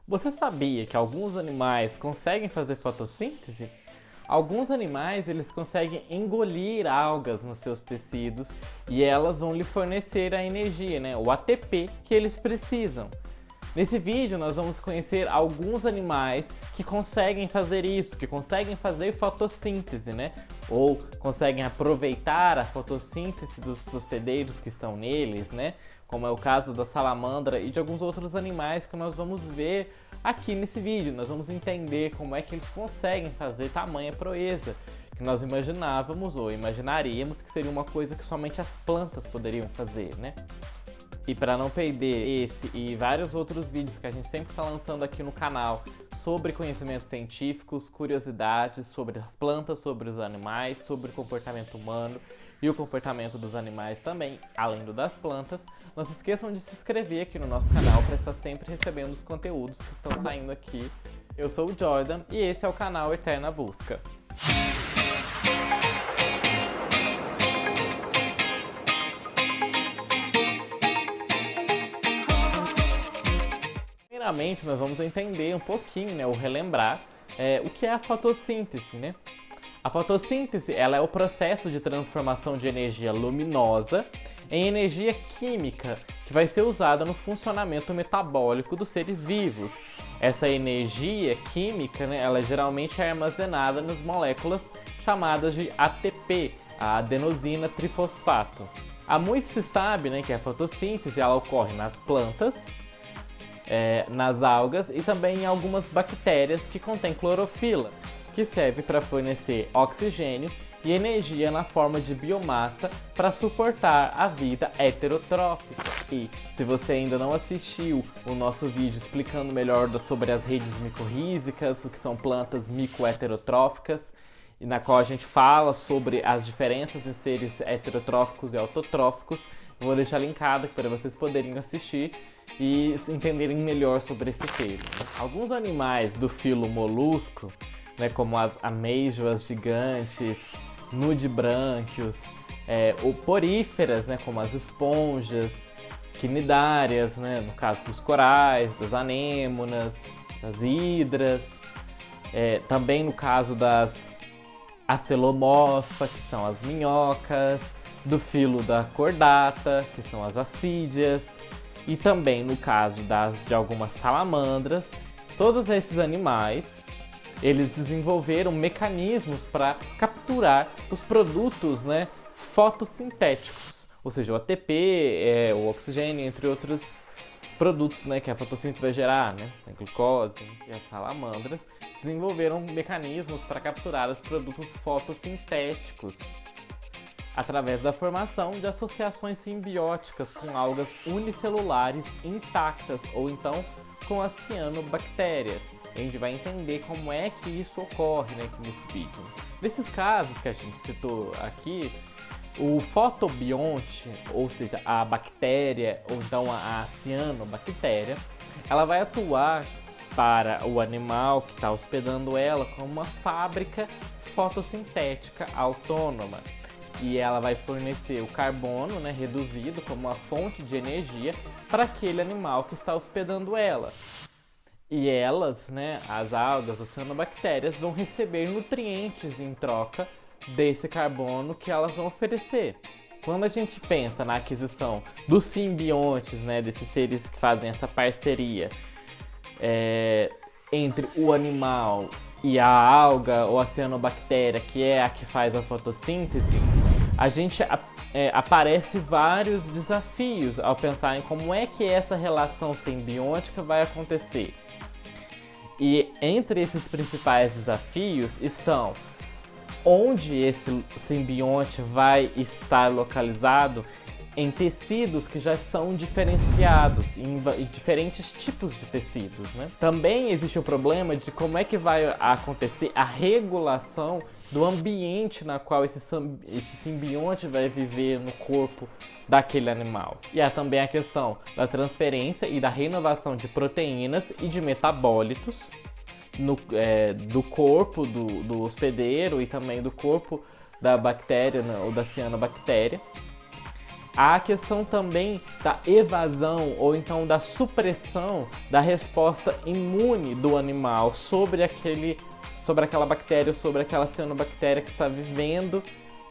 Você sabia que alguns animais conseguem fazer fotossíntese? Alguns animais eles conseguem engolir algas nos seus tecidos e elas vão lhe fornecer a energia, o ATP que eles precisam. Nesse vídeo nós vamos conhecer alguns animais que conseguem fazer isso, que conseguem fazer fotossíntese, ou conseguem aproveitar a fotossíntese dos hospedeiros que estão neles, como é o caso da salamandra e de alguns outros animais que nós vamos ver aqui nesse vídeo. Nós vamos entender como é que eles conseguem fazer tamanha proeza, que nós imaginávamos ou imaginaríamos que seria uma coisa que somente as plantas poderiam fazer, E para não perder esse e vários outros vídeos que a gente sempre está lançando aqui no canal sobre conhecimentos científicos, curiosidades sobre as plantas, sobre os animais, sobre o comportamento humano e o comportamento dos animais também, além do das plantas, não se esqueçam de se inscrever aqui no nosso canal para estar sempre recebendo os conteúdos que estão saindo aqui. Eu sou o Jordan e esse é o canal Eterna Busca. Primeiramente, nós vamos entender um pouquinho, ou relembrar o que é a fotossíntese, A fotossíntese ela é o processo de transformação de energia luminosa em energia química que vai ser usada no funcionamento metabólico dos seres vivos. Essa energia química, ela geralmente é armazenada nas moléculas chamadas de ATP, a adenosina trifosfato. Há muito se sabe que a fotossíntese ela ocorre nas plantas, nas algas e também em algumas bactérias que contêm clorofila, que serve para fornecer oxigênio e energia na forma de biomassa para suportar a vida heterotrófica. E se você ainda não assistiu o nosso vídeo explicando melhor sobre as redes micorrízicas, o que são plantas micoheterotróficas, e na qual a gente fala sobre as diferenças em seres heterotróficos e autotróficos, eu vou deixar linkado para vocês poderem assistir e entenderem melhor sobre esse termo. Alguns animais do filo molusco, como as amêijoas gigantes, nudibrânquios, ou poríferas, como as esponjas, quinidárias, no caso dos corais, das anêmonas, das hidras, também no caso das acelomorfa, que são as minhocas, do filo da cordata, que são as assídeas, e também no caso de algumas salamandras. Todos esses animais eles desenvolveram mecanismos para capturar os produtos fotossintéticos, ou seja, o ATP, o oxigênio, entre outros produtos que a fotossíntese vai gerar, a glucose. E as salamandras desenvolveram mecanismos para capturar os produtos fotossintéticos através da formação de associações simbióticas com algas unicelulares intactas ou então com as cianobactérias. A gente vai entender como é que isso ocorre nesse vídeo. Nesses casos que a gente citou aqui, o fotobionte, ou seja, a bactéria ou então a cianobactéria, ela vai atuar para o animal que está hospedando ela como uma fábrica fotossintética autônoma. E ela vai fornecer o carbono reduzido como uma fonte de energia para aquele animal que está hospedando ela. E elas, as algas, as cianobactérias, vão receber nutrientes em troca desse carbono que elas vão oferecer. Quando a gente pensa na aquisição dos simbiontes, desses seres que fazem essa parceria entre o animal e a alga ou a cianobactéria, que é a que faz a fotossíntese, a gente aparece vários desafios ao pensar em como é que essa relação simbiótica vai acontecer. E entre esses principais desafios estão onde esse simbionte vai estar localizado em tecidos que já são diferenciados, em diferentes tipos de tecidos. Também existe o problema de como é que vai acontecer a regulação do ambiente na qual esse simbionte vai viver no corpo daquele animal. E há também a questão da transferência e da renovação de proteínas e de metabólitos do corpo do hospedeiro e também do corpo da bactéria ou da cianobactéria. há a questão também da evasão ou então da supressão da resposta imune do animal sobre aquela bactéria ou sobre aquela cianobactéria que está vivendo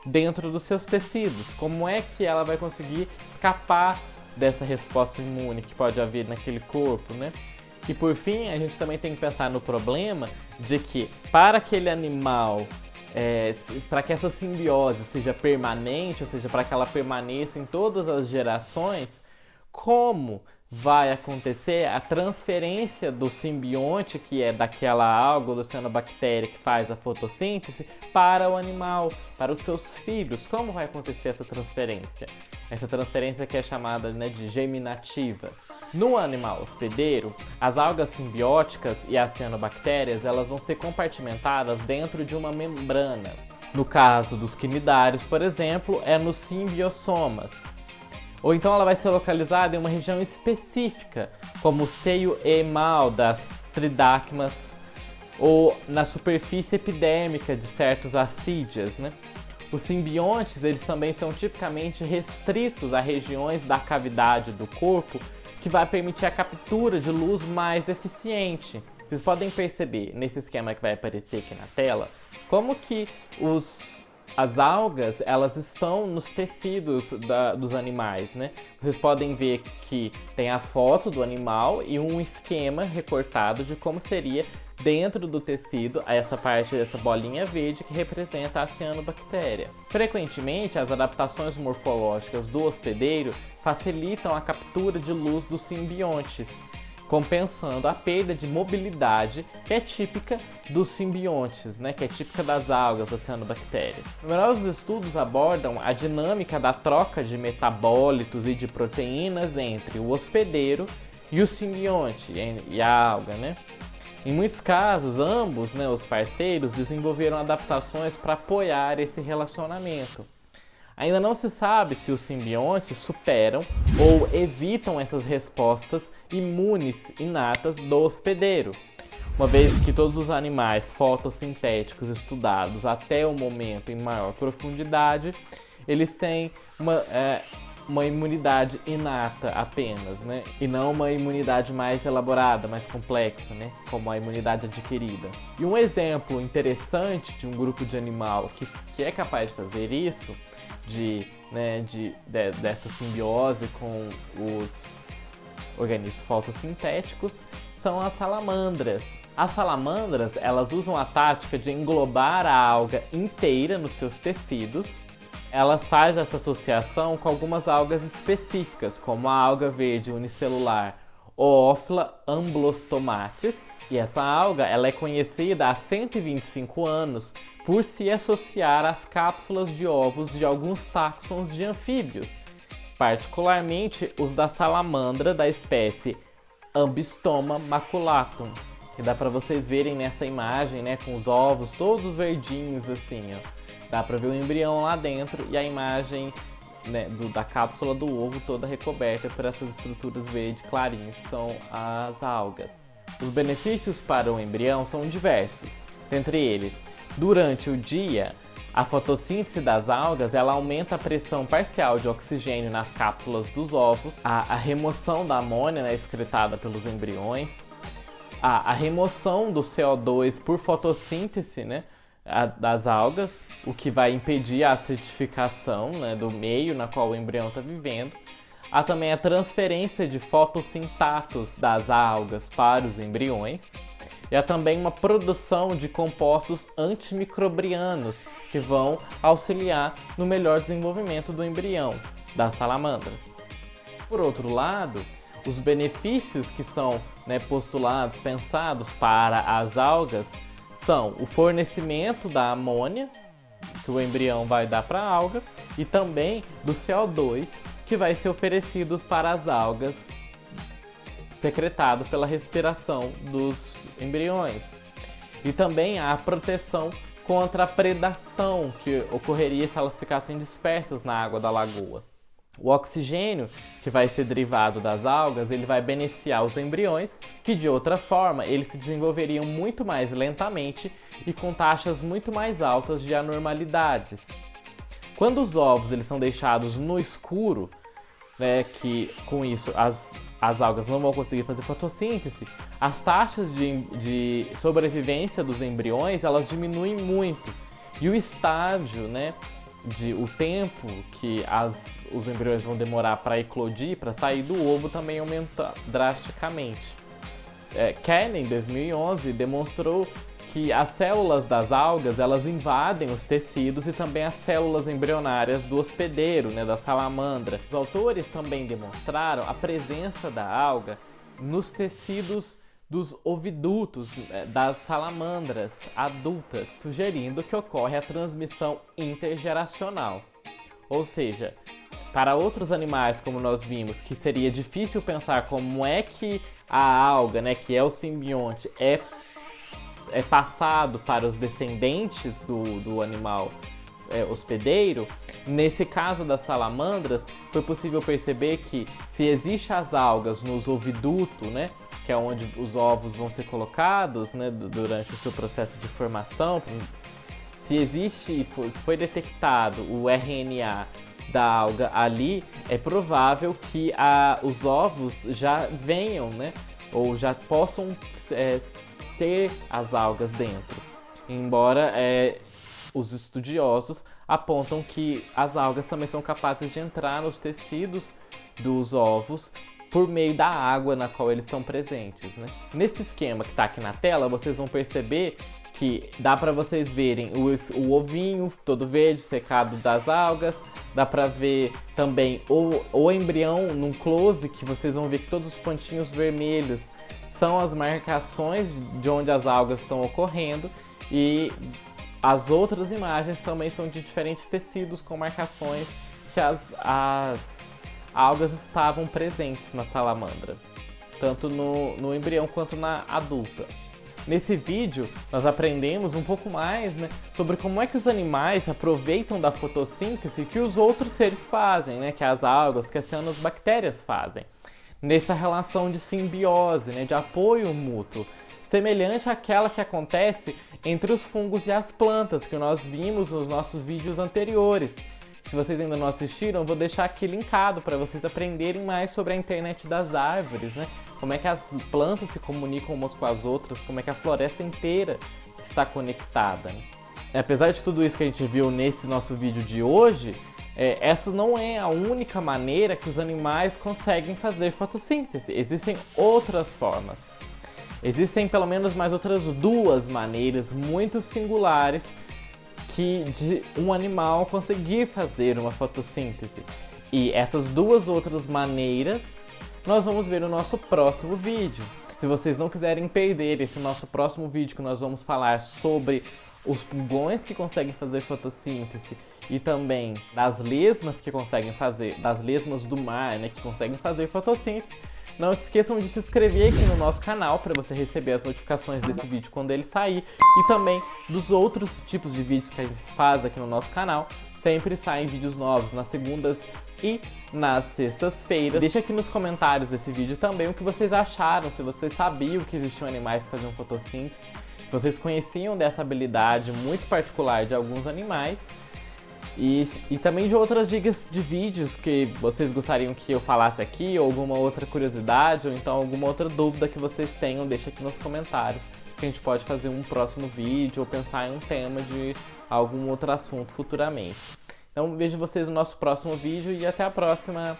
dentro dos seus tecidos. Como é que ela vai conseguir escapar dessa resposta imune que pode haver naquele corpo, né? E por fim, a gente também tem que pensar no problema de que para aquele animal, para que essa simbiose seja permanente, ou seja, para que ela permaneça em todas as gerações, como vai acontecer a transferência do simbionte, que é daquela alga ou da cianobactéria que faz a fotossíntese, para o animal, para os seus filhos? Como vai acontecer essa transferência? Essa transferência que é chamada, né, de germinativa. No animal hospedeiro, as algas simbióticas e as cianobactérias elas vão ser compartimentadas dentro de uma membrana. No caso dos quinidários, por exemplo, é nos simbiossomas. Ou então ela vai ser localizada em uma região específica, como o seio emal das tridacmas, ou na superfície epidérmica de certos assídeas, né? Os simbiontes eles também são tipicamente restritos a regiões da cavidade do corpo que vai permitir a captura de luz mais eficiente. Vocês podem perceber nesse esquema que vai aparecer aqui na tela como que as algas elas estão nos tecidos dos animais, né? Vocês podem ver que tem a foto do animal e um esquema recortado de como seria dentro do tecido essa parte dessa bolinha verde que representa a cianobactéria. Frequentemente, as adaptações morfológicas do hospedeiro facilitam a captura de luz dos simbiontes, compensando a perda de mobilidade que é típica dos simbiontes, né, que é típica das algas, das cianobactérias. Numerosos estudos abordam a dinâmica da troca de metabólitos e de proteínas entre o hospedeiro e o simbionte, e a alga, né? Em muitos casos, ambos, né, os parceiros, desenvolveram adaptações para apoiar esse relacionamento. Ainda não se sabe se os simbiontes superam ou evitam essas respostas imunes inatas do hospedeiro, uma vez que todos os animais fotossintéticos estudados até o momento em maior profundidade, eles têm uma imunidade inata apenas, né? E não uma imunidade mais elaborada, mais complexa, né? Como a imunidade adquirida. E um interessante de um grupo de animal que é capaz de fazer isso, dessa simbiose com os organismos fotossintéticos, são as salamandras. As salamandras, elas usam a tática de englobar a alga inteira nos seus tecidos. Ela faz essa associação com algumas algas específicas, como a alga verde unicelular Oophila amblostomatis. E essa alga ela é conhecida há 125 anos por se associar às cápsulas de ovos de alguns táxons de anfíbios, particularmente os da salamandra da espécie Ambystoma maculatum. Que dá para vocês verem nessa imagem, né, com os ovos todos verdinhos assim, ó. Dá para ver o embrião lá dentro e a imagem, né, da cápsula do ovo toda recoberta por essas estruturas verdes clarinhas, que são as algas. Os benefícios para o embrião são diversos. Dentre eles, durante o dia, a fotossíntese das algas ela aumenta a pressão parcial de oxigênio nas cápsulas dos ovos, a remoção da amônia, né, excretada pelos embriões, a remoção do CO2 por fotossíntese, né, das algas, o que vai impedir a acidificação, né, do meio na qual o embrião está vivendo. Há também a transferência de fotossintatos das algas para os embriões. E há também uma produção de compostos antimicrobianos que vão auxiliar no melhor desenvolvimento do embrião da salamandra. Por outro lado, os benefícios que são, né, postulados, pensados para as algas são o fornecimento da amônia, que o embrião vai dar para a alga, e também do CO2, que vai ser oferecido para as algas, secretado pela respiração dos embriões. E também há a proteção contra a predação que ocorreria se elas ficassem dispersas na água da lagoa. O oxigênio, que vai ser derivado das algas, ele vai beneficiar os embriões, que de outra forma eles se desenvolveriam muito mais lentamente e com taxas muito mais altas de anormalidades. Quando os ovos eles são deixados no escuro, né, que com isso as algas não vão conseguir fazer fotossíntese, as taxas de sobrevivência dos embriões elas diminuem muito. E o estágio, né, o tempo que os embriões vão demorar para eclodir, para sair do ovo, também aumenta drasticamente. Kenner, em 2011, demonstrou que as células das algas elas invadem os tecidos e também as células embrionárias do hospedeiro, né, da salamandra. Os autores também demonstraram a presença da alga nos tecidos dos ovidutos das salamandras adultas, sugerindo que ocorre a transmissão intergeracional. Ou seja, para outros animais, como nós vimos, que seria difícil pensar como é que a alga, né, que é o simbionte, é passado para os descendentes do animal hospedeiro, nesse caso das salamandras, foi possível perceber que se existe as algas nos ovidutos, né, que é onde os ovos vão ser colocados, né, durante o seu processo de formação, se foi detectado o RNA da alga ali, é provável que os ovos já venham, né, ou já possam ter as algas dentro. Embora os estudiosos apontam que as algas também são capazes de entrar nos tecidos dos ovos por meio da água na qual eles estão presentes, né? Nesse esquema que está aqui na tela, vocês vão perceber que dá para vocês verem o ovinho todo verde secado das algas, dá para ver também o embrião num close, que vocês vão ver que todos os pontinhos vermelhos são as marcações de onde as algas estão ocorrendo, e as outras imagens também são de diferentes tecidos com marcações que as algas estavam presentes na salamandra, tanto no embrião quanto na adulta. Nesse vídeo, nós aprendemos um pouco mais, né, sobre como é que os animais aproveitam da fotossíntese que os outros seres fazem, né, que as algas, que as cianobactérias fazem, nessa relação de simbiose, né, de apoio mútuo, semelhante àquela que acontece entre os fungos e as plantas, que nós vimos nos nossos vídeos anteriores. Se vocês ainda não assistiram, eu vou deixar aqui linkado para vocês aprenderem mais sobre a internet das árvores, né? Como é que as plantas se comunicam umas com as outras, como é que a floresta inteira está conectada, né? Apesar de tudo isso que a gente viu nesse nosso vídeo de hoje, essa não é a única maneira que os animais conseguem fazer fotossíntese. Existem outras formas. Existem pelo menos mais outras duas maneiras muito singulares de um animal conseguir fazer uma fotossíntese. E essas duas outras maneiras nós vamos ver no nosso próximo vídeo. Se vocês não quiserem perder esse nosso próximo vídeo, que nós vamos falar sobre os pulgões que conseguem fazer fotossíntese e também das lesmas que conseguem fazer, das lesmas do mar, né, que conseguem fazer fotossíntese, não se esqueçam de se inscrever aqui no nosso canal para você receber as notificações desse vídeo quando ele sair, e também dos outros tipos de vídeos que a gente faz aqui no nosso canal. Sempre saem vídeos novos nas segundas e nas sextas-feiras. Deixa aqui nos comentários desse vídeo também o que vocês acharam, se vocês sabiam que existiam animais que faziam fotossíntese, se vocês conheciam dessa habilidade muito particular de alguns animais. E também de outras dicas de vídeos que vocês gostariam que eu falasse aqui, ou alguma outra curiosidade, ou então alguma outra dúvida que vocês tenham, deixa aqui nos comentários, que a gente pode fazer um próximo vídeo, ou pensar em um tema de algum outro assunto futuramente. Então vejo vocês no nosso próximo vídeo e até a próxima!